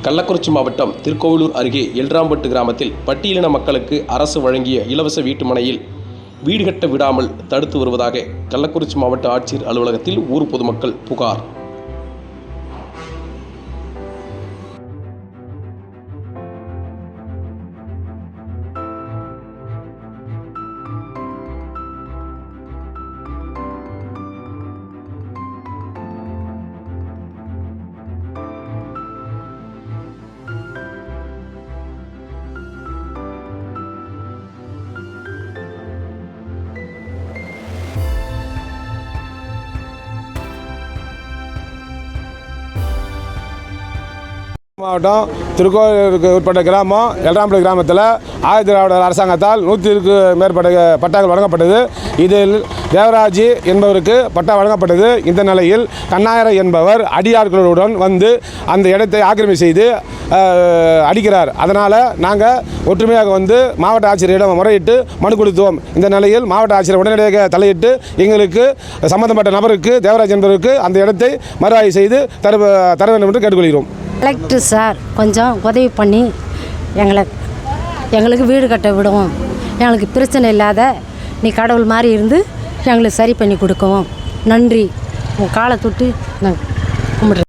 கள்ளக்குறிச்சி மாவட்டம் திருக்கோவிலூர் அருகே எல்ராம்பட்டு கிராமத்தில் பட்டியலின மக்களுக்கு அரசு வழங்கிய இலவச வீட்டுமனையில் வீடு கட்ட விடாமல் தடுத்து வருவதாக கள்ளக்குறிச்சி மாவட்ட ஆட்சியர் அலுவலகத்தில் ஊர் பொதுமக்கள் புகார். மாவட்டம் திருக்கோவிலூருக்கு உட்பட்ட கிராமம் எல்ராம்பட்டு கிராமத்தில் ஆதிதிராவிடர் அரசாங்கத்தால் 100க்கு மேற்பட்ட பட்டாக்கள் வழங்கப்பட்டது. இதில் தேவராஜ் என்பவருக்கு பட்டா வழங்கப்பட்டது. இந்த நிலையில் கண்ணாயிரம் என்பவர் அடியார்களுடன் வந்து அந்த இடத்தை ஆக்கிரமிப்பு செய்து அடிக்கிறார். அதனால் நாங்கள் ஒற்றுமையாக வந்து மாவட்ட ஆட்சியரிடம் முறையிட்டு மனு கொடுத்தோம். இந்த நிலையில் மாவட்ட ஆட்சியர் உடனடியாக தலையிட்டு எங்களுக்கு சம்பந்தப்பட்ட நபருக்கு தேவராஜ் என்பவருக்கு அந்த இடத்தை மறு ஆய்வு செய்து தர வேண்டும் என்று கேட்டுக்கொள்கிறோம். கலெக்டர் சார் கொஞ்சம் உதவி பண்ணி எங்களுக்கு வீடு கட்ட விடுவோம். எங்களுக்கு பிரச்சனை இல்லாத நீ கடவுள் மாதிரி இருந்து எங்களுக்கு சரி பண்ணி கொடுக்கவும். நன்றி. உங்கள் காலை தொட்டு நான் கும்பிட்றேன்.